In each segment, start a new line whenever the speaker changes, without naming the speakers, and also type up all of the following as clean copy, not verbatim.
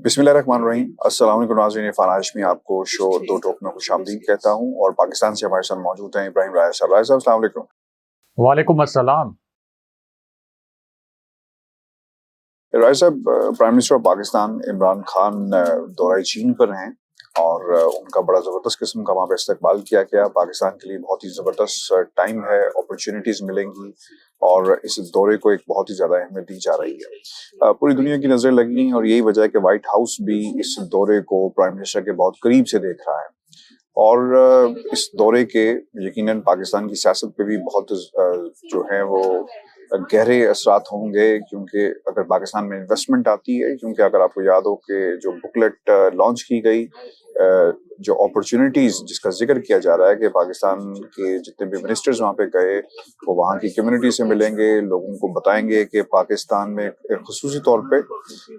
بسم اللہ الرحمن الرحیم۔ السلام علیکم ناظرین، عرفان ہاشمی آپ کو شو دو ٹوک میں خوش آمدید کہتا ہوں، اور پاکستان سے ہمارے ساتھ موجود ہیں ابراہیم رائے صاحب۔ رائے صاحب السلام علیکم۔
وعلیکم السلام۔
رائے صاحب، prime minister of Pakistan Imran Khan دورہ چین پر ہیں، اور ان کا بڑا زبردست قسم کا وہاں پہ استقبال کیا گیا۔ پاکستان کے لیے بہت ہی زبردست ٹائم ہے، اپرچونیٹیز ملیں گی، اور اس دورے کو ایک بہت ہی زیادہ اہمیت دی جا رہی ہے۔ پوری دنیا کی نظریں لگی ہیں، اور یہی وجہ ہے کہ وائٹ ہاؤس بھی اس دورے کو پرائم منسٹر کے بہت قریب سے دیکھ رہا ہے، اور اس دورے کے یقیناً پاکستان کی سیاست پہ بھی بہت جو ہے وہ گہرے اثرات ہوں گے، کیونکہ اگر پاکستان میں انویسٹمنٹ آتی ہے، کیونکہ اگر آپ کو یاد ہو کہ جو بکلیٹ لانچ کی گئی، جو اپرچونیٹیز جس کا ذکر کیا جا رہا ہے کہ پاکستان کے جتنے بھی منسٹرز وہاں پہ گئے وہ وہاں کی کمیونٹی سے ملیں گے، لوگوں کو بتائیں گے کہ پاکستان میں خصوصی طور پہ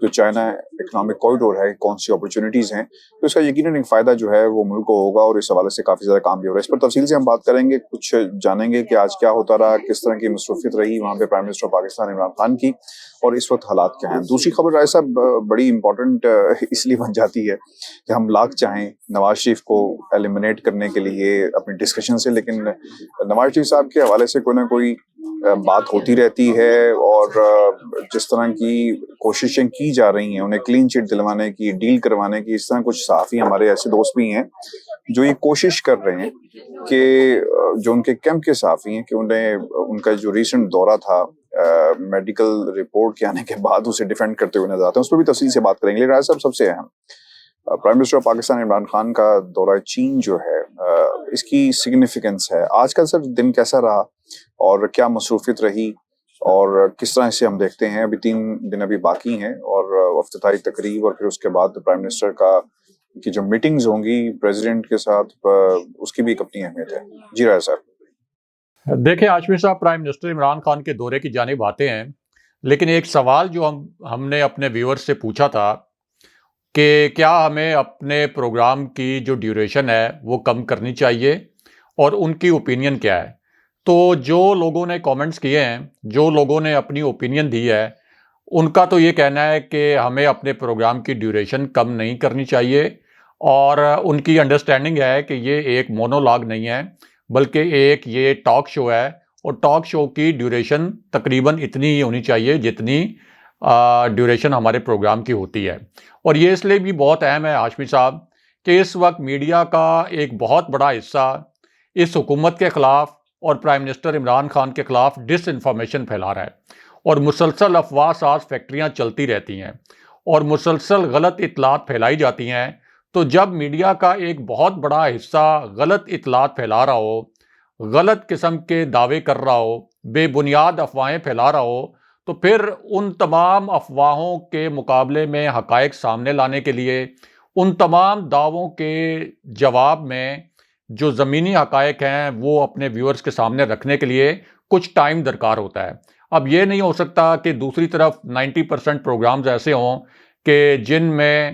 جو چائنا اکنامک کوریڈور ہے کون سی اپرچونیٹیز ہیں، تو اس کا یقیناً ایک فائدہ جو ہے وہ ملک کو ہوگا، اور اس حوالے سے کافی زیادہ کام بھی ہو رہا ہے۔ اس پر تفصیل سے ہم بات کریں گے، کچھ جانیں گے کہ آج کیا ہوتا رہا، کس طرح کی مصروفیت رہی وہاں پہ پرائم منسٹر پاکستان عمران خان کی، اور اس وقت حالات کیا ہیں۔ دوسری خبر رائے صاحب بڑی امپورٹنٹ اس لیے بن جاتی ہے کہ ہم لاکھ چاہیں نواز شریف کو ایلیمنیٹ کرنے کے لیے اپنی ڈسکشن سے، لیکن نواز شریف صاحب کے حوالے سے کوئی نہ کوئی بات ہوتی رہتی ہے، اور جس طرح کی کوششیں کی جا رہی ہیں انہیں کلین چٹ دلوانے کی، ڈیل کروانے کی، اس طرح کچھ صحافی ہمارے ایسے دوست بھی ہیں جو یہ کوشش کر رہے ہیں کہ جو ان کے کیمپ کے صحافی ہیں کہ انہیں ان کا جو ریسنٹ دورہ تھا میڈیکل رپورٹ کے آنے کے بعد اسے ڈیفینڈ کرتے ہوئے نظر آتے ہیں۔ اس پہ بھی تفصیل سے بات کریں گے۔ رائے صاحب، سب سے اہم prime minister of Pakistan Imran Khan کا دورہ چین جو ہے، اس کی سگنیفیکنس ہے آج کا سر دن کیسا رہا، اور کیا مصروفیت رہی، اور کس طرح سے ہم دیکھتے ہیں؟ ابھی 3 دن ابھی باقی ہیں، اور افتتاحی تقریب، اور پھر اس کے بعد پرائم منسٹر کی جو میٹنگز ہوں گی پریزیڈنٹ کے ساتھ، اس کی بھی ایک اپنی اہمیت ہے۔ جی رائے صاحب۔
دیکھیں ہاشمی صاحب، پرائم منسٹر عمران خان کے دورے کی جانب آتے ہیں، لیکن ایک سوال جو ہم نے اپنے ویور سے پوچھا تھا کہ کیا ہمیں اپنے پروگرام کی جو ڈیوریشن ہے وہ کم کرنی چاہیے، اور ان کی اوپینین کیا ہے۔ تو جو لوگوں نے کامنٹس کیے ہیں، جو لوگوں نے اپنی اوپینین دی ہے، ان کا تو یہ کہنا ہے کہ ہمیں اپنے پروگرام کی ڈیوریشن کم نہیں کرنی چاہیے، اور ان کی انڈرسٹینڈنگ ہے کہ یہ ایک مونولاگ نہیں ہے بلکہ ایک یہ ٹاک شو ہے، اور ٹاک شو کی ڈیوریشن تقریباً اتنی ہی ہونی چاہیے جتنی ڈیوریشن ہمارے پروگرام کی ہوتی ہے۔ اور یہ اس لیے بھی بہت اہم ہے ہاشمی صاحب کہ اس وقت میڈیا کا ایک بہت بڑا حصہ اس حکومت کے خلاف اور پرائم منسٹر عمران خان کے خلاف ڈس انفارمیشن پھیلا رہا ہے، اور مسلسل افواہ ساز فیکٹریاں چلتی رہتی ہیں، اور مسلسل غلط اطلاعات پھیلائی جاتی ہیں۔ تو جب میڈیا کا ایک بہت بڑا حصہ غلط اطلاعات پھیلا رہا ہو، غلط قسم کے دعوے کر رہا ہو، بے بنیاد افواہیں پھیلا رہا ہو، تو پھر ان تمام افواہوں کے مقابلے میں حقائق سامنے لانے کے لیے، ان تمام دعووں کے جواب میں جو زمینی حقائق ہیں وہ اپنے ویورز کے سامنے رکھنے کے لیے کچھ ٹائم درکار ہوتا ہے۔ اب یہ نہیں ہو سکتا کہ دوسری طرف 90% پروگرامز ایسے ہوں کہ جن میں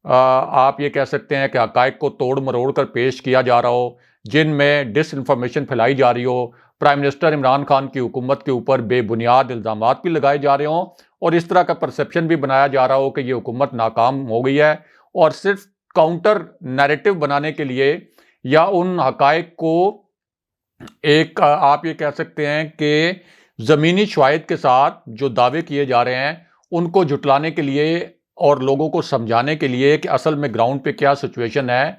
آپ یہ کہہ سکتے ہیں کہ حقائق کو توڑ مروڑ کر پیش کیا جا رہا ہو، جن میں ڈس انفارمیشن پھیلائی جا رہی ہو، پرائم منسٹر عمران خان کی حکومت کے اوپر بے بنیاد الزامات بھی لگائے جا رہے ہوں، اور اس طرح کا پرسیپشن بھی بنایا جا رہا ہو کہ یہ حکومت ناکام ہو گئی ہے، اور صرف کاؤنٹر نیریٹو بنانے کے لیے، یا ان حقائق کو ایک آپ یہ کہہ سکتے ہیں کہ زمینی شواہد کے ساتھ جو دعوے کیے جا رہے ہیں ان کو جھٹلانے کے لیے، اور لوگوں کو سمجھانے کے لیے کہ اصل میں گراؤنڈ پہ کیا سچویشن ہے،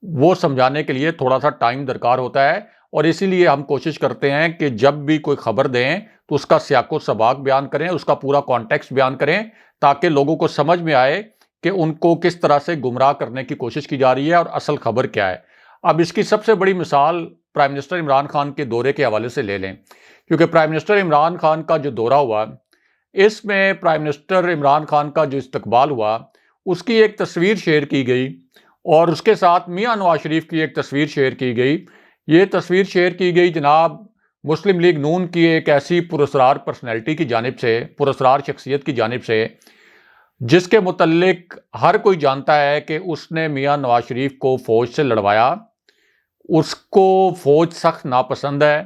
وہ سمجھانے کے لیے تھوڑا سا ٹائم درکار ہوتا ہے۔ اور اسی لیے ہم کوشش کرتے ہیں کہ جب بھی کوئی خبر دیں تو اس کا سیاق و سباق بیان کریں، اس کا پورا کانٹیکسٹ بیان کریں، تاکہ لوگوں کو سمجھ میں آئے کہ ان کو کس طرح سے گمراہ کرنے کی کوشش کی جا رہی ہے اور اصل خبر کیا ہے۔ اب اس کی سب سے بڑی مثال پرائم منسٹر عمران خان کے دورے کے حوالے سے لے لیں، کیونکہ پرائم منسٹر عمران خان کا جو دورہ ہوا، اس میں پرائم منسٹر عمران خان کا جو استقبال ہوا اس کی ایک تصویر شیئر کی گئی، اور اس کے ساتھ میاں نواز شریف کی ایک تصویر شیئر کی گئی۔ یہ تصویر شیئر کی گئی جناب مسلم لیگ نون کی ایک ایسی پراسرار پرسنالٹی کی جانب سے، پراسرار شخصیت کی جانب سے، جس کے متعلق ہر کوئی جانتا ہے کہ اس نے میاں نواز شریف کو فوج سے لڑوایا، اس کو فوج سخت ناپسند ہے۔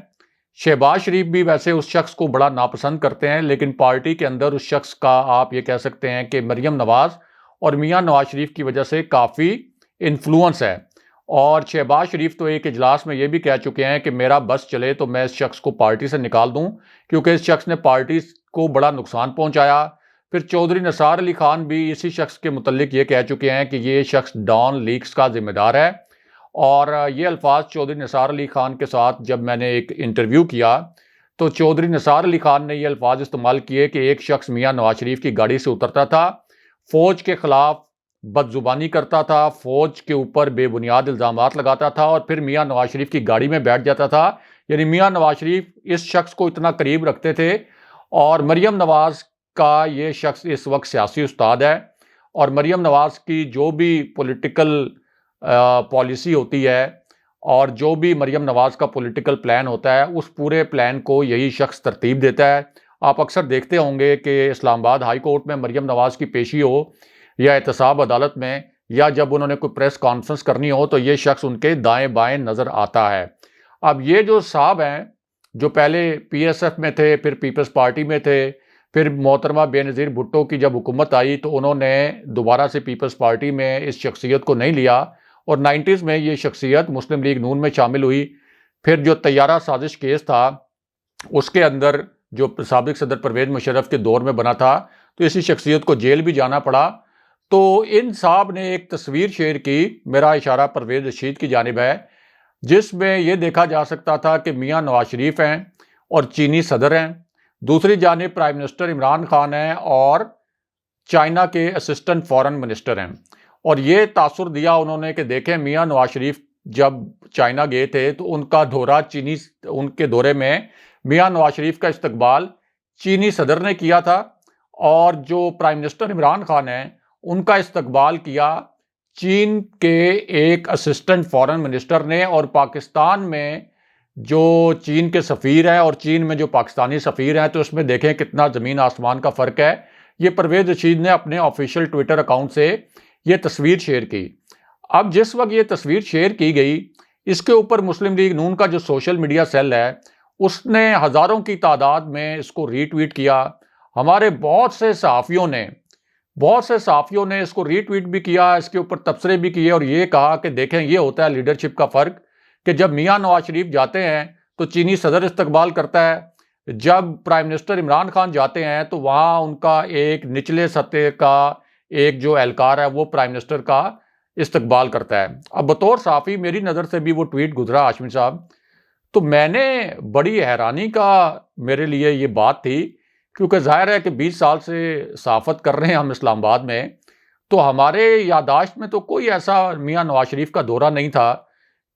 شہباز شریف بھی ویسے اس شخص کو بڑا ناپسند کرتے ہیں، لیکن پارٹی کے اندر اس شخص کا آپ یہ کہہ سکتے ہیں کہ مریم نواز اور میاں نواز شریف کی وجہ سے کافی انفلوئنس ہے. اور شہباز شریف تو ایک اجلاس میں یہ بھی کہہ چکے ہیں کہ میرا بس چلے تو میں اس شخص کو پارٹی سے نکال دوں کیونکہ اس شخص نے پارٹی کو بڑا نقصان پہنچایا. پھر چودھری نثار علی خان بھی اسی شخص کے متعلق یہ کہہ چکے ہیں کہ یہ شخص ڈان لیکس کا ذمہ دار ہے. اور یہ الفاظ چودھری نثار علی خان کے ساتھ جب میں نے ایک انٹرویو کیا تو چودھری نثار علی خان نے یہ الفاظ استعمال کیے کہ ایک شخص میاں نواز شریف کی گاڑی سے اترتا تھا، فوج کے خلاف بد زبانی کرتا تھا، فوج کے اوپر بے بنیاد الزامات لگاتا تھا اور پھر میاں نواز شریف کی گاڑی میں بیٹھ جاتا تھا. یعنی میاں نواز شریف اس شخص کو اتنا قریب رکھتے تھے. اور مریم نواز کا یہ شخص اس وقت سیاسی استاد ہے اور مریم نواز کی جو بھی پولیٹیکل پالیسی ہوتی ہے اور جو بھی مریم نواز کا پولیٹیکل پلان ہوتا ہے اس پورے پلان کو یہی شخص ترتیب دیتا ہے. آپ اکثر دیکھتے ہوں گے کہ اسلام آباد ہائی کورٹ میں مریم نواز کی پیشی ہو یا احتساب عدالت میں یا جب انہوں نے کوئی پریس کانفرنس کرنی ہو تو یہ شخص ان کے دائیں بائیں نظر آتا ہے. اب یہ جو صاحب ہیں جو پہلے پی ایس ایف میں تھے، پھر پیپلز پارٹی میں تھے، پھر محترمہ بے نظیر بھٹو کی جب حکومت آئی تو انہوں نے دوبارہ سے پیپلز پارٹی میں اس شخصیت کو نہیں لیا اور 90s میں یہ شخصیت مسلم لیگ نون میں شامل ہوئی. پھر جو طیارہ سازش کیس تھا اس کے اندر جو سابق صدر پرویز مشرف کے دور میں بنا تھا تو اسی شخصیت کو جیل بھی جانا پڑا. تو ان صاحب نے ایک تصویر شیئر کی، میرا اشارہ پرویز رشید کی جانب ہے، جس میں یہ دیکھا جا سکتا تھا کہ میاں نواز شریف ہیں اور چینی صدر ہیں، دوسری جانب پرائم منسٹر عمران خان ہیں اور چائنا کے اسسٹنٹ فارن منسٹر ہیں. اور یہ تاثر دیا انہوں نے کہ دیکھیں میاں نواز شریف جب چائنا گئے تھے تو ان کا دورہ ان کے دورے میں میاں نواز شریف کا استقبال چینی صدر نے کیا تھا اور جو پرائم منسٹر عمران خان ہیں ان کا استقبال کیا چین کے ایک اسسٹنٹ فارن منسٹر نے. اور پاکستان میں جو چین کے سفیر ہیں اور چین میں جو پاکستانی سفیر ہیں تو اس میں دیکھیں کتنا زمین آسمان کا فرق ہے. یہ پرویز رشید نے اپنے آفیشیل ٹویٹر اکاؤنٹ سے یہ تصویر شیئر کی. اب جس وقت یہ تصویر شیئر کی گئی اس کے اوپر مسلم لیگ نون کا جو سوشل میڈیا سیل ہے اس نے ہزاروں کی تعداد میں اس کو ری ٹویٹ کیا. ہمارے بہت سے صحافیوں نے اس کو ری ٹویٹ بھی کیا، اس کے اوپر تبصرے بھی کیے اور یہ کہا کہ دیکھیں یہ ہوتا ہے لیڈرشپ کا فرق کہ جب میاں نواز شریف جاتے ہیں تو چینی صدر استقبال کرتا ہے، جب پرائم منسٹر عمران خان جاتے ہیں تو وہاں ان کا ایک نچلے سطح کا ایک جو اہلکار ہے وہ پرائم منسٹر کا استقبال کرتا ہے. اب بطور صحافی میری نظر سے بھی وہ ٹویٹ گزرا ہاشمی صاحب، تو میں نے بڑی حیرانی کا میرے لیے یہ بات تھی کیونکہ ظاہر ہے کہ 20 سال سے صحافت کر رہے ہیں ہم اسلام آباد میں، تو ہمارے یادداشت میں تو کوئی ایسا میاں نواز شریف کا دورہ نہیں تھا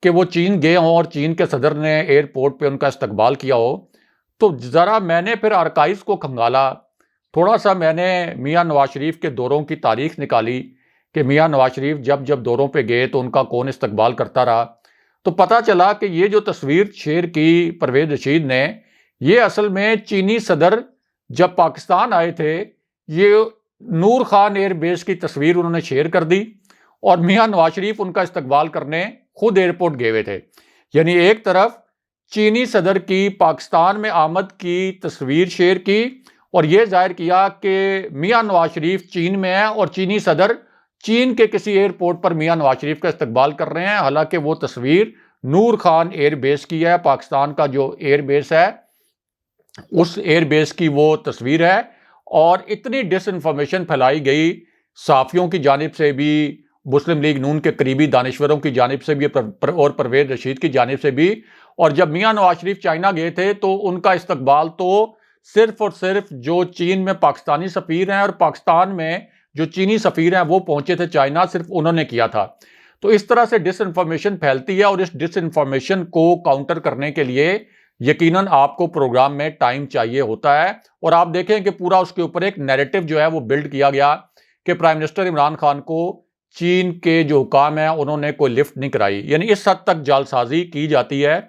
کہ وہ چین گئے ہوں اور چین کے صدر نے ایئرپورٹ پہ ان کا استقبال کیا ہو. تو ذرا میں نے پھر آرکائیوز کو کھنگالا، تھوڑا سا میں نے میاں نواز شریف کے دوروں کی تاریخ نکالی کہ میاں نواز شریف جب دوروں پہ گئے تو ان کا کون استقبال کرتا رہا. تو پتہ چلا کہ یہ جو تصویر شیئر کی پرویز رشید نے یہ اصل میں چینی صدر جب پاکستان آئے تھے یہ نور خان ایئر بیس کی تصویر انہوں نے شیئر کر دی اور میاں نواز شریف ان کا استقبال کرنے خود ایئرپورٹ گئے ہوئے تھے. یعنی ایک طرف چینی صدر کی پاکستان میں آمد کی تصویر شیئر کی اور یہ ظاہر کیا کہ میاں نواز شریف چین میں ہیں اور چینی صدر چین کے کسی ایئرپورٹ پر میاں نواز شریف کا استقبال کر رہے ہیں، حالانکہ وہ تصویر نور خان ایئر بیس کی ہے، پاکستان کا جو ایئر بیس ہے اس ایئر بیس کی وہ تصویر ہے. اور اتنی ڈس انفارمیشن پھیلائی گئی صحافیوں کی جانب سے بھی، مسلم لیگ نون کے قریبی دانشوروں کی جانب سے بھی اور پرویز رشید کی جانب سے بھی. اور جب میاں نواز شریف چائنا گئے تھے تو ان کا استقبال تو صرف اور صرف جو چین میں پاکستانی سفیر ہیں اور پاکستان میں جو چینی سفیر ہیں وہ پہنچے تھے چائنا، صرف انہوں نے کیا تھا. تو اس طرح سے ڈس انفارمیشن پھیلتی ہے اور اس ڈس انفارمیشن کو کاؤنٹر کرنے کے لیے یقیناً آپ کو پروگرام میں ٹائم چاہیے ہوتا ہے. اور آپ دیکھیں کہ پورا اس کے اوپر ایک نیریٹو جو ہے وہ بلڈ کیا گیا کہ پرائم منسٹر عمران خان کو چین کے جو حکام ہیں انہوں نے کوئی لفٹ نہیں کرائی. یعنی اس حد تک جعلسازی کی جاتی ہے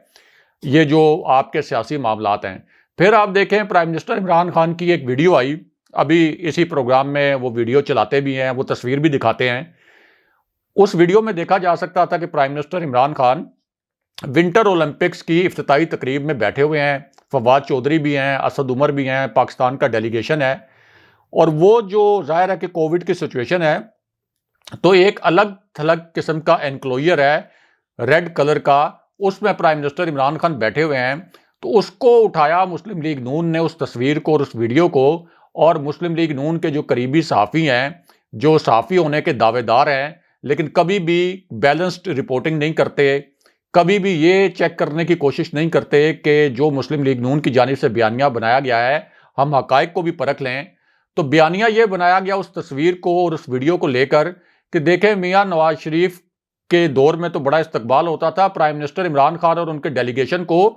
یہ جو آپ کے سیاسی معاملات ہیں. پھر آپ دیکھیں پرائم منسٹر عمران خان کی ایک ویڈیو آئی، ابھی اسی پروگرام میں وہ ویڈیو چلاتے بھی ہیں، وہ تصویر بھی دکھاتے ہیں. اس ویڈیو میں دیکھا جا سکتا تھا کہ prime minister Imran Khan winter Olympics کی افتتاحی تقریب میں بیٹھے ہوئے ہیں، فواد چودھری بھی ہیں، اسد عمر بھی ہیں، پاکستان کا ڈیلیگیشن ہے. اور وہ جو ظاہر ہے کہ کووڈ کی سچویشن ہے تو ایک الگ تھلگ قسم کا انکلوئر ہے ریڈ کلر کا، اس میں پرائم منسٹر عمران خان بیٹھے ہوئے ہیں۔ تو اس کو اٹھایا مسلم لیگ نون نے، اس تصویر کو اور اس ویڈیو کو، اور مسلم لیگ نون کے جو قریبی صحافی ہیں، جو صحافی ہونے کے دعوے دار ہیں لیکن کبھی بھی بیلنسڈ رپورٹنگ نہیں کرتے، کبھی بھی یہ چیک کرنے کی کوشش نہیں کرتے کہ جو مسلم لیگ نون کی جانب سے بیانیہ بنایا گیا ہے ہم حقائق کو بھی پرکھ لیں، تو بیانیہ یہ بنایا گیا اس تصویر کو اور اس ویڈیو کو لے کر کہ دیکھیں میاں نواز شریف کے دور میں تو بڑا استقبال ہوتا تھا، پرائم منسٹر عمران خان اور ان کے ڈیلیگیشن کو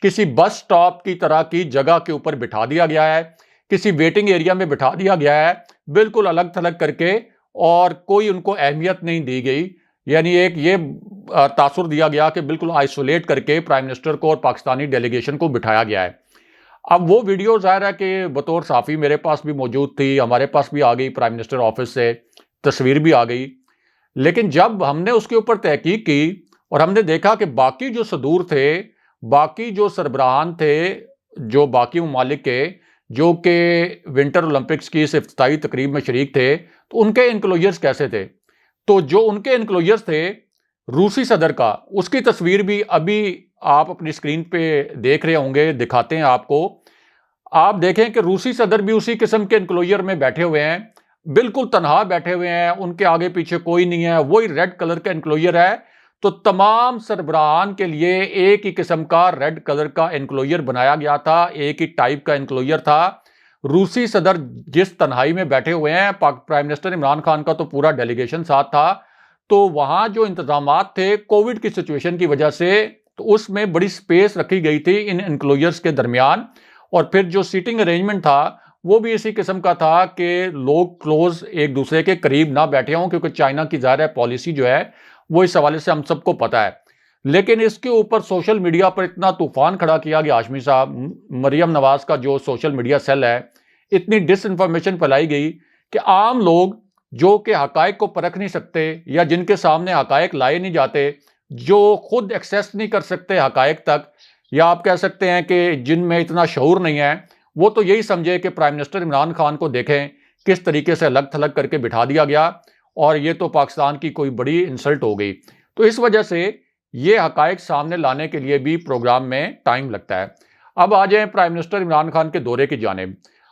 کسی بس سٹاپ کی طرح کی جگہ کے اوپر بٹھا دیا گیا ہے، کسی ویٹنگ ایریا میں بٹھا دیا گیا ہے، بالکل الگ تھلگ کر کے، اور کوئی ان کو اہمیت نہیں دی گئی۔ یعنی ایک یہ تاثر دیا گیا کہ بالکل آئسولیٹ کر کے پرائم منسٹر کو اور پاکستانی ڈیلیگیشن کو بٹھایا گیا ہے۔ اب وہ ویڈیو ظاہر ہے کہ بطور صحافی میرے پاس بھی موجود تھی، ہمارے پاس بھی آ گئی پرائم منسٹر آفس سے، تصویر بھی آ گئی، لیکن جب ہم نے اس کے اوپر تحقیق کی اور ہم نے دیکھا کہ باقی جو صدور تھے، باقی جو سربراہان تھے، جو باقی ممالک کے جو کہ ونٹر اولمپکس کی اس افتتاحی تقریب میں شریک تھے، تو ان کے انکلوئرز کیسے تھے؟ تو جو ان کے انکلوئرز تھے روسی صدر کا، اس کی تصویر بھی ابھی آپ اپنی اسکرین پہ دیکھ رہے ہوں گے، دکھاتے ہیں آپ کو۔ آپ دیکھیں کہ روسی صدر بھی اسی قسم کے انکلوئر میں بیٹھے ہوئے ہیں، بالکل تنہا بیٹھے ہوئے ہیں، ان کے آگے پیچھے کوئی نہیں ہے، وہی ریڈ کلر کا انکلوئر ہے۔ تو تمام سربراہان کے لیے ایک ہی قسم کا ریڈ کلر کا انکلوئر بنایا گیا تھا، ایک ہی ٹائپ کا انکلوئر تھا۔ روسی صدر جس تنہائی میں بیٹھے ہوئے ہیں، پرائم منسٹر عمران خان کا تو پورا ڈیلیگیشن ساتھ تھا، تو وہاں جو انتظامات تھے کووڈ کی سچویشن کی وجہ سے، تو اس میں بڑی سپیس رکھی گئی تھی ان انکلوئرز کے درمیان، اور پھر جو سیٹنگ ارینجمنٹ تھا وہ بھی اسی قسم کا تھا کہ لوگ کلوز ایک دوسرے کے قریب نہ بیٹھے ہوں، کیونکہ چائنا کی ظاہر ہے پالیسی جو ہے وہ اس حوالے سے ہم سب کو پتہ ہے۔ لیکن اس کے اوپر سوشل میڈیا پر اتنا طوفان کھڑا کیا گیا ہاشمی صاحب، مریم نواز کا جو سوشل میڈیا سیل ہے، اتنی ڈس انفارمیشن پھیلائی گئی کہ عام لوگ جو کہ حقائق کو پرکھ نہیں سکتے، یا جن کے سامنے حقائق لائے نہیں جاتے، جو خود ایکسیس نہیں کر سکتے حقائق تک، یا آپ کہہ سکتے ہیں کہ جن میں اتنا شعور نہیں ہے، وہ تو یہی سمجھے کہ پرائم منسٹر عمران خان کو دیکھیں کس طریقے سے الگ تھلگ کر کے بٹھا دیا گیا، اور یہ تو پاکستان کی کوئی بڑی انسلٹ ہو گئی۔ تو اس وجہ سے یہ حقائق سامنے لانے کے لیے بھی پروگرام میں ٹائم لگتا ہے۔ اب آ جائیں پرائم منسٹر عمران خان کے دورے کی جانب۔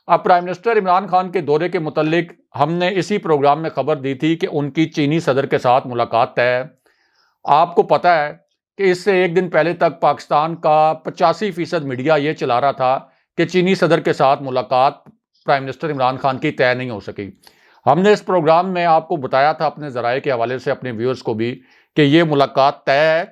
اب پرائم منسٹر عمران خان کے دورے کے متعلق ہم نے اسی پروگرام میں خبر دی تھی کہ ان کی چینی صدر کے ساتھ ملاقات طے ہے۔ آپ کو پتہ ہے کہ اس سے ایک دن پہلے تک پاکستان کا 85% میڈیا یہ چلا رہا تھا کہ چینی صدر کے ساتھ ملاقات پرائم منسٹر عمران خان کی طے نہیں ہو سکی۔ ہم نے اس پروگرام میں آپ کو بتایا تھا اپنے ذرائع کے حوالے سے، اپنے ویورز کو بھی، کہ یہ ملاقات طے ہے،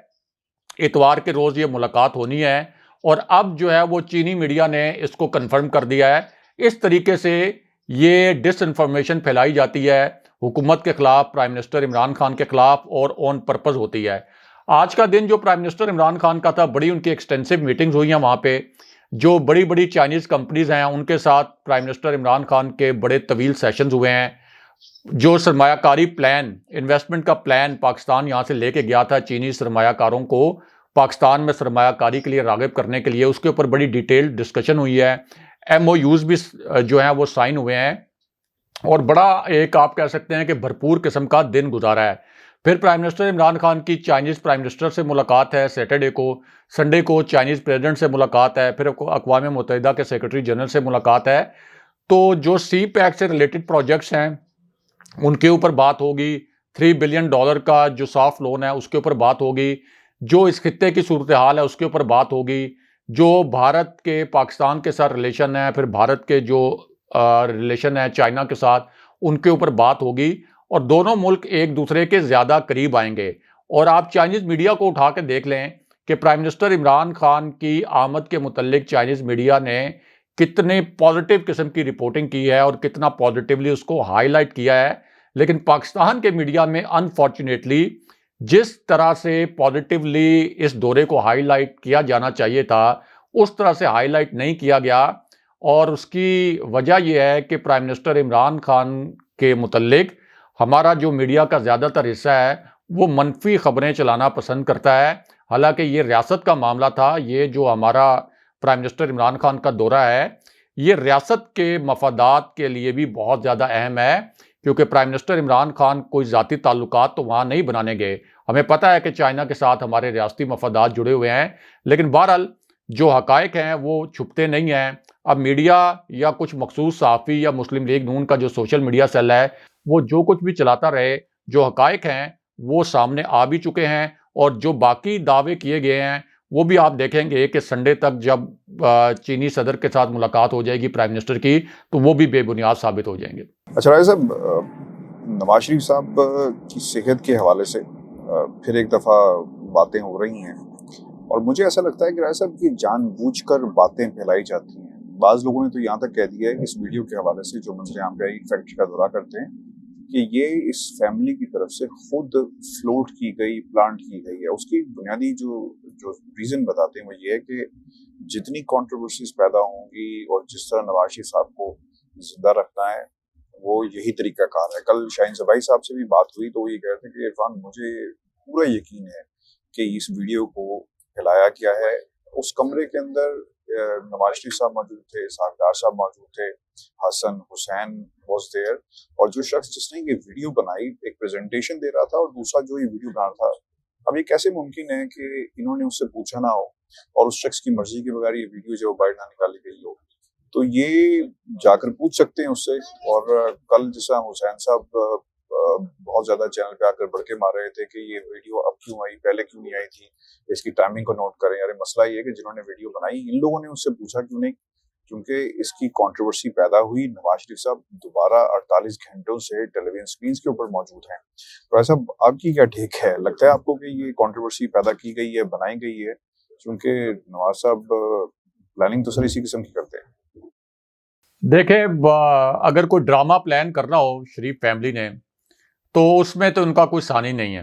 اتوار کے روز یہ ملاقات ہونی ہے، اور اب جو ہے وہ چینی میڈیا نے اس کو کنفرم کر دیا ہے۔ اس طریقے سے یہ ڈس انفارمیشن پھیلائی جاتی ہے حکومت کے خلاف، پرائم منسٹر عمران خان کے خلاف، اور آن پرپز ہوتی ہے۔ آج کا دن جو پرائم منسٹر عمران خان کا تھا، بڑی ان کی ایکسٹینسو میٹنگز ہوئی ہیں وہاں پہ، جو بڑی بڑی چائنیز کمپنیز ہیں ان کے ساتھ پرائم منسٹر عمران خان کے بڑے طویل سیشنز ہوئے ہیں۔ جو سرمایہ کاری پلان، انویسٹمنٹ کا پلان پاکستان یہاں سے لے کے گیا تھا چینی سرمایہ کاروں کو پاکستان میں سرمایہ کاری کے لیے راغب کرنے کے لیے، اس کے اوپر بڑی ڈیٹیل ڈسکشن ہوئی ہے، ایم او یوز بھی جو ہیں وہ سائن ہوئے ہیں، اور بڑا ایک آپ کہہ سکتے ہیں کہ بھرپور قسم کا دن گزارا ہے۔ پھر پرائم منسٹر عمران خان کی چائنیز پرائم منسٹر سے ملاقات ہے سیٹرڈے کو، سنڈے کو چائنیز پریزیڈنٹ سے ملاقات ہے، پھر اقوام متحدہ کے سیکرٹری جنرل سے ملاقات ہے۔ تو جو سی پیک سے ریلیٹڈ پروجیکٹس ہیں ان کے اوپر بات ہوگی، $3 بلین کا جو سافٹ لون ہے اس کے اوپر بات ہوگی، جو اس خطے کی صورتحال ہے اس کے اوپر بات ہوگی، جو بھارت کے پاکستان کے ساتھ ریلیشن ہے، پھر بھارت کے جو ریلیشن ہے چائنا کے ساتھ، ان کے اوپر بات ہوگی، اور دونوں ملک ایک دوسرے کے زیادہ قریب آئیں گے۔ اور آپ چائنیز میڈیا کو اٹھا کے دیکھ لیں کہ پرائم منسٹر عمران خان کی آمد کے متعلق چائنیز میڈیا نے کتنے پازیٹیو قسم کی رپورٹنگ کی ہے اور کتنا پازیٹیولی اس کو ہائی لائٹ کیا ہے، لیکن پاکستان کے میڈیا میں انفارچونیٹلی جس طرح سے پازیٹیولی اس دورے کو ہائی لائٹ کیا جانا چاہیے تھا اس طرح سے ہائی لائٹ نہیں کیا گیا، اور اس کی وجہ یہ ہے کہ پرائم منسٹر عمران خان کے متعلق ہمارا جو میڈیا کا زیادہ تر حصہ ہے وہ منفی خبریں چلانا پسند کرتا ہے، حالانکہ یہ ریاست کا معاملہ تھا۔ یہ جو ہمارا پرائم منسٹر عمران خان کا دورہ ہے یہ ریاست کے مفادات کے لیے بھی بہت زیادہ اہم ہے، کیونکہ پرائم منسٹر عمران خان کوئی ذاتی تعلقات تو وہاں نہیں بنانے گئے. ہمیں پتہ ہے کہ چائنا کے ساتھ ہمارے ریاستی مفادات جڑے ہوئے ہیں، لیکن بہرحال جو حقائق ہیں وہ چھپتے نہیں ہیں. اب میڈیا یا کچھ مخصوص صحافی یا مسلم لیگ نون کا جو سوشل میڈیا سیل ہے وہ جو کچھ بھی چلاتا رہے، جو حقائق ہیں وہ سامنے آ بھی چکے ہیں، اور جو باقی دعوے کیے گئے ہیں وہ بھی آپ دیکھیں گے کہ سنڈے تک جب چینی صدر کے ساتھ ملاقات ہو جائے گی پرائم منسٹر کی تو وہ بھی بے بنیاد ثابت ہو جائیں گے.
اچھا راجہ صاحب، نواز شریف صاحب کی صحت کے حوالے سے پھر ایک دفعہ باتیں ہو رہی ہیں، اور مجھے ایسا لگتا ہے کہ راجہ صاحب کی جان بوجھ کر باتیں پھیلائی جاتی ہیں. بعض لوگوں نے تو یہاں تک کہہ دیا ہے اس ویڈیو کے حوالے سے جو منظر عام کا فیکٹری کا دورہ کرتے ہیں کہ یہ اس فیملی کی طرف سے خود فلوٹ کی گئی، پلانٹ کی گئی ہے. اس کی بنیادی جو ریزن بتاتے ہیں وہ یہ ہے کہ جتنی کنٹروورسیز پیدا ہوں گی اور جس طرح نواز شریف صاحب کو زندہ رکھنا ہے وہ یہی طریقہ کار ہے. کل شاہین زبائی صاحب سے بھی بات ہوئی تو وہ یہ کہہ رہے تھے کہ عرفان مجھے پورا یقین ہے کہ اس ویڈیو کو پھیلایا گیا ہے. اس کمرے کے اندر نواز شریف صاحب موجود تھے، اسحاق ڈار صاحب موجود تھے، حسن حسین واز دیئر، اور جو شخص جس نے یہ ویڈیو بنائی ایک پریزنٹیشن دے رہا تھا اور دوسرا جو یہ ویڈیو بنا رہا تھا. اب یہ کیسے ممکن ہے کہ انہوں نے اس سے پوچھا نہ ہو اور اس شخص کی مرضی کے بغیر یہ ویڈیو جو باہر نہ نکالی گئی ہو؟ تو یہ جا کر پوچھ سکتے ہیں اس سے. اور کل جیسا حسین صاحب بہت زیادہ چینل پہ آ کر بڑکے مار رہے تھے کہ یہ ویڈیو اب کیوں آئی، پہلے کیوں نہیں آئی تھی، اس کی ٹائمنگ کو نوٹ کریں. یار مسئلہ یہ ہے کہ جنہوں نے ویڈیو بنائی ان لوگوں نے اس سے پوچھا کیوں نہیں، کیونکہ اس کی کنٹروورسی پیدا ہوئی. نواز شریف صاحب دوبارہ 48 گھنٹوں سے ٹیلی ویژن سکرینز کے اوپر موجود ہیں. تو ایسا آپ کی کیا ٹیک ہے؟ لگتا ہے آپ کو کہ یہ کنٹروورسی پیدا کی گئی ہے، بنائی گئی ہے؟ کیونکہ نواز صاحب پلاننگ تو سر اسی قسم کی کرتے ہیں.
دیکھیں اگر کوئی ڈرامہ پلان کرنا ہو شریف فیملی نے تو اس میں تو ان کا کوئی ثانی نہیں ہے.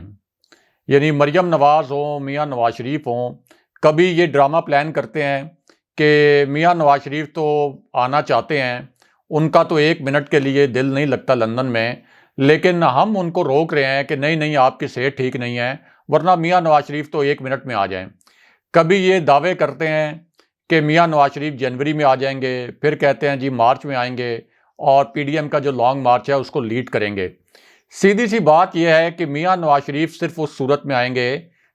یعنی مریم نواز ہوں، میاں نواز شریف ہوں، کبھی یہ ڈرامہ پلان کرتے ہیں کہ میاں نواز شریف تو آنا چاہتے ہیں، ان کا تو 1 منٹ کے لیے دل نہیں لگتا لندن میں، لیکن ہم ان کو روک رہے ہیں کہ نہیں آپ کی صحت ٹھیک نہیں ہے، ورنہ میاں نواز شریف تو 1 منٹ میں آ جائیں. کبھی یہ دعوے کرتے ہیں کہ میاں نواز شریف جنوری میں آ جائیں گے، پھر کہتے ہیں جی مارچ میں آئیں گے اور پی ڈی ایم کا جو لانگ مارچ ہے اس کو لیڈ کریں گے. سیدھی سی بات یہ ہے کہ میاں نواز شریف صرف اس صورت میں آئیں گے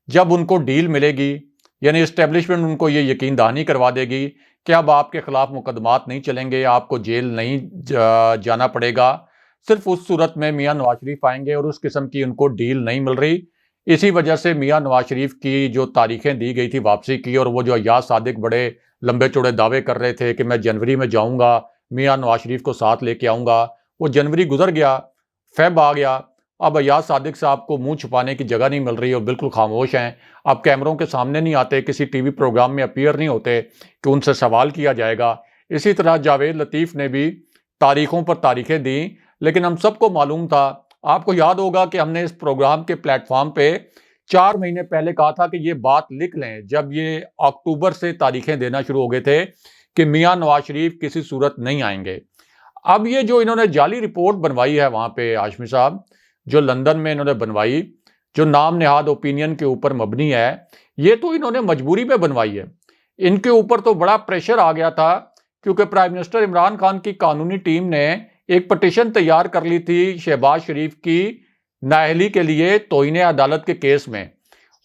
جب ان کو ڈیل ملے گی، یعنی اسٹیبلشمنٹ ان کو یہ یقین دہانی کروا دے گی کہ اب آپ کے خلاف مقدمات نہیں چلیں گے، آپ کو جیل نہیں جانا پڑے گا. صرف اس صورت میں میاں نواز شریف آئیں گے، اور اس قسم کی ان کو ڈیل نہیں مل رہی. اسی وجہ سے میاں نواز شریف کی جو تاریخیں دی گئی تھی واپسی کی، اور وہ جو ایاز صادق بڑے لمبے چوڑے دعوے کر رہے تھے کہ میں جنوری میں جاؤں گا، میاں نواز شریف کو ساتھ لے کے آؤں گا، وہ جنوری گزر گیا، فیب آ گیا. اب ایاز صادق صاحب کو منہ چھپانے کی جگہ نہیں مل رہی اور بالکل خاموش ہیں. اب کیمروں کے سامنے نہیں آتے، کسی ٹی وی پروگرام میں اپیئر نہیں ہوتے کہ ان سے سوال کیا جائے گا. اسی طرح جاوید لطیف نے بھی تاریخوں پر تاریخیں دیں، لیکن ہم سب کو معلوم تھا. آپ کو یاد ہوگا کہ ہم نے اس پروگرام کے پلیٹ فارم پہ 4 مہینے پہلے کہا تھا کہ یہ بات لکھ لیں، جب یہ اکتوبر سے تاریخیں دینا شروع ہو گئے تھے کہ میاں نواز شریف کسی صورت نہیں آئیں گے. اب یہ جو انہوں نے جعلی رپورٹ بنوائی ہے وہاں پہ ہاشمی صاحب، جو لندن میں انہوں نے بنوائی، جو نام نہاد اوپینین کے اوپر مبنی ہے، یہ تو انہوں نے مجبوری میں بنوائی ہے. ان کے اوپر تو بڑا پریشر آ گیا تھا، کیونکہ پرائم منسٹر عمران خان کی قانونی ٹیم نے ایک پٹیشن تیار کر لی تھی شہباز شریف کی نااہلی کے لیے توہین عدالت کے کیس میں.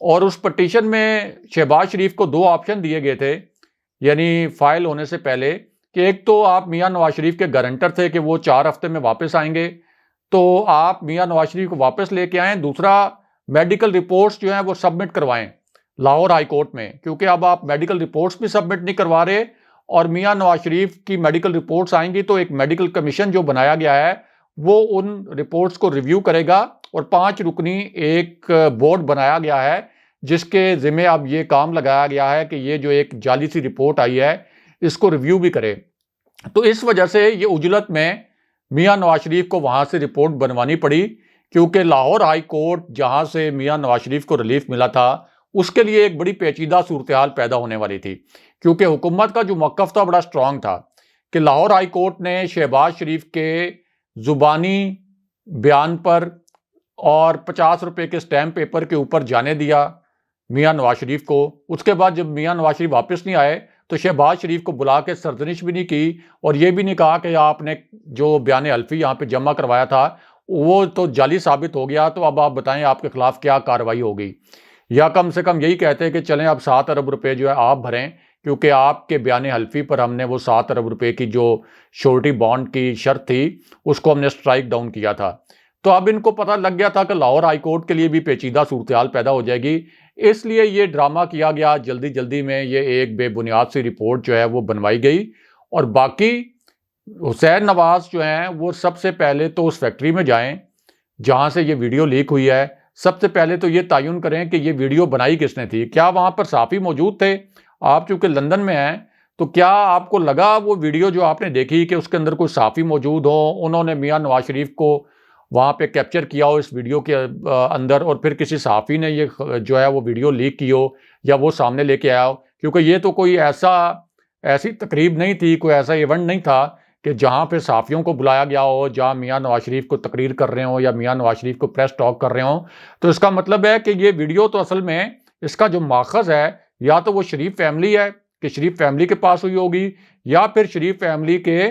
اور اس پٹیشن میں شہباز شریف کو 2 آپشن دیے گئے تھے، یعنی فائل ہونے سے پہلے، کہ ایک تو آپ میاں نواز شریف کے گارنٹر تھے کہ وہ 4 ہفتے میں واپس آئیں گے، تو آپ میاں نواز شریف کو واپس لے کے آئیں. دوسرا میڈیکل رپورٹس جو ہیں وہ سبمٹ کروائیں لاہور ہائی کورٹ میں، کیونکہ اب آپ میڈیکل رپورٹس بھی سبمٹ نہیں کروا رہے، اور میاں نواز شریف کی میڈیکل رپورٹس آئیں گی تو ایک میڈیکل کمیشن جو بنایا گیا ہے وہ ان رپورٹس کو ریویو کرے گا، اور 5 رکنی ایک بورڈ بنایا گیا ہے جس کے ذمہ اب یہ کام لگایا گیا ہے کہ یہ جو ایک جعلی سی رپورٹ آئی ہے اس کو ریویو بھی کرے. تو اس وجہ سے یہ عجلت میں میاں نواز شریف کو وہاں سے رپورٹ بنوانی پڑی، کیونکہ لاہور ہائی کورٹ جہاں سے میاں نواز شریف کو ریلیف ملا تھا اس کے لیے ایک بڑی پیچیدہ صورتحال پیدا ہونے والی تھی، کیونکہ حکومت کا جو موقف تھا بڑا سٹرونگ تھا کہ لاہور ہائی کورٹ نے شہباز شریف کے زبانی بیان پر اور 50 روپے کے سٹیمپ پیپر کے اوپر جانے دیا میاں نواز شریف کو. اس کے بعد جب میاں نواز شریف واپس نہیں آئے تو شہباز شریف کو بلا کے سرزنش بھی نہیں کی، اور یہ بھی نہیں کہا کہ آپ نے جو بیان حلفی یہاں پہ جمع کروایا تھا وہ تو جعلی ثابت ہو گیا، تو اب آپ بتائیں آپ کے خلاف کیا کارروائی ہوگی؟ یا کم سے کم یہی کہتے ہیں کہ چلیں اب 7 ارب روپے جو ہے آپ بھریں، کیونکہ آپ کے بیان حلفی پر ہم نے وہ 7 ارب روپے کی جو شورٹی بانڈ کی شرط تھی اس کو ہم نے سٹرائک ڈاؤن کیا تھا۔ تو اب ان کو پتہ لگ گیا تھا کہ لاہور ہائی کورٹ کے لیے بھی پیچیدہ صورتحال پیدا ہو جائے گی، اس لیے یہ ڈرامہ کیا گیا، جلدی جلدی میں یہ ایک بے بنیاد سی رپورٹ جو ہے وہ بنوائی گئی۔ اور باقی حسین نواز جو ہیں وہ سب سے پہلے تو اس فیکٹری میں جائیں جہاں سے یہ ویڈیو لیک ہوئی ہے، سب سے پہلے تو یہ تعین کریں کہ یہ ویڈیو بنائی کس نے تھی، کیا وہاں پر صحافی موجود تھے؟ آپ چونکہ لندن میں ہیں تو کیا آپ کو لگا وہ ویڈیو جو آپ نے دیکھی کہ اس کے اندر کوئی صحافی موجود ہو، انہوں نے میاں نواز شریف کو وہاں پہ کیپچر کیا ہو اس ویڈیو کے اندر، اور پھر کسی صحافی نے یہ جو ہے وہ ویڈیو لیک کی ہو یا وہ سامنے لے کے آیا ہو؟ کیونکہ یہ تو کوئی ایسی تقریب نہیں تھی، کوئی ایسا ایونٹ نہیں تھا کہ جہاں پہ صحافیوں کو بلایا گیا ہو، جہاں میاں نواز شریف کو تقریر کر رہے ہوں یا میاں نواز شریف کو پریس ٹاک کر رہے ہوں۔ تو اس کا مطلب ہے کہ یہ ویڈیو تو اصل میں اس کا جو ماخذ ہے یا تو وہ شریف فیملی ہے کہ شریف فیملی کے پاس ہوئی ہوگی، یا پھر شریف فیملی کے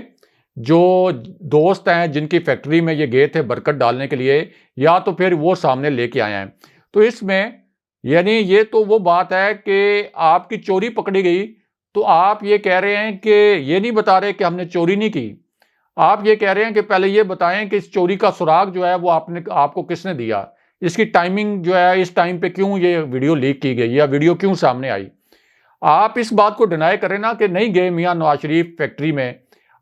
جو دوست ہیں جن کی فیکٹری میں یہ گئے تھے برکت ڈالنے کے لیے، یا تو پھر وہ سامنے لے کے آئے ہیں۔ تو اس میں یعنی یہ تو وہ بات ہے کہ آپ کی چوری پکڑی گئی تو آپ یہ کہہ رہے ہیں کہ یہ نہیں بتا رہے کہ ہم نے چوری نہیں کی، آپ یہ کہہ رہے ہیں کہ پہلے یہ بتائیں کہ اس چوری کا سراغ جو ہے وہ آپ کو کس نے دیا، اس کی ٹائمنگ جو ہے اس ٹائم پہ کیوں یہ ویڈیو لیک کی گئی یا ویڈیو کیوں سامنے آئی؟ آپ اس بات کو ڈینائی کریں نا کہ نہیں گئے میاں نواز شریف فیکٹری میں،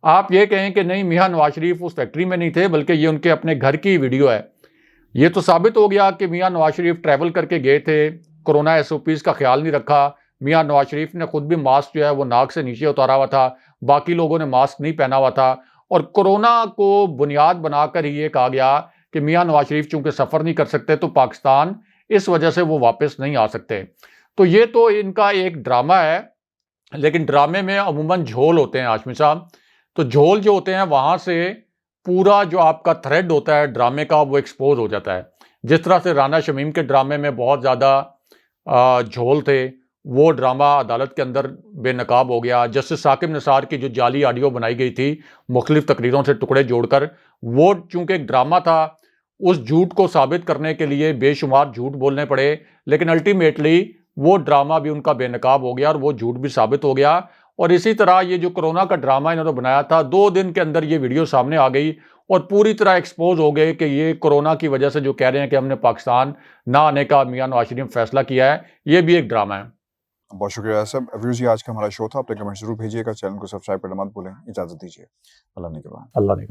آپ یہ کہیں کہ نہیں میاں نواز شریف اس فیکٹری میں نہیں تھے بلکہ یہ ان کے اپنے گھر کی ویڈیو ہے۔ یہ تو ثابت ہو گیا کہ میاں نواز شریف ٹریول کر کے گئے تھے، کورونا ایس او پیز کا خیال نہیں رکھا، میاں نواز شریف نے خود بھی ماسک جو ہے وہ ناک سے نیچے اتارا ہوا تھا، باقی لوگوں نے ماسک نہیں پہنا ہوا تھا، اور کورونا کو بنیاد بنا کر ہی یہ کہا گیا کہ میاں نواز شریف چونکہ سفر نہیں کر سکتے تو پاکستان اس وجہ سے وہ واپس نہیں آ سکتے۔ تو یہ تو ان کا ایک ڈرامہ ہے، لیکن ڈرامے میں عموماً جھول ہوتے ہیں ہاشمی صاحب، تو جھول جو ہوتے ہیں وہاں سے پورا جو آپ کا تھریڈ ہوتا ہے ڈرامے کا وہ ایکسپوز ہو جاتا ہے۔ جس طرح سے رانا شمیم کے ڈرامے میں بہت زیادہ جھول تھے، وہ ڈرامہ عدالت کے اندر بے نقاب ہو گیا۔ جسٹس ثاقب نثار کی جو جعلی آڈیو بنائی گئی تھی مختلف تقریروں سے ٹکڑے جوڑ کر، وہ چونکہ ایک ڈرامہ تھا، اس جھوٹ کو ثابت کرنے کے لیے بے شمار جھوٹ بولنے پڑے، لیکن الٹیمیٹلی وہ ڈرامہ بھی ان کا بے نقاب ہو گیا اور وہ جھوٹ بھی ثابت ہو گیا۔ اور اسی طرح یہ جو کرونا کا ڈرامہ انہوں نے بنایا تھا، 2 دن کے اندر یہ ویڈیو سامنے آ گئی اور پوری طرح ایکسپوز ہو گئے کہ یہ کورونا کی وجہ سے جو کہہ رہے ہیں کہ ہم نے پاکستان نہ آنے کا میاں نواز شریف فیصلہ کیا ہے، یہ بھی ایک ڈرامہ ہے۔
بہت شکریہ صاحب۔ ویوز یہ آج کا ہمارا شو تھا، اپنے کمنٹ ضرور بھیجیے گا، چینل کو سبسکرائب کرنا مت بھولیں۔ اجازت دیجیے، اللہ نگہبان۔
اللہ نے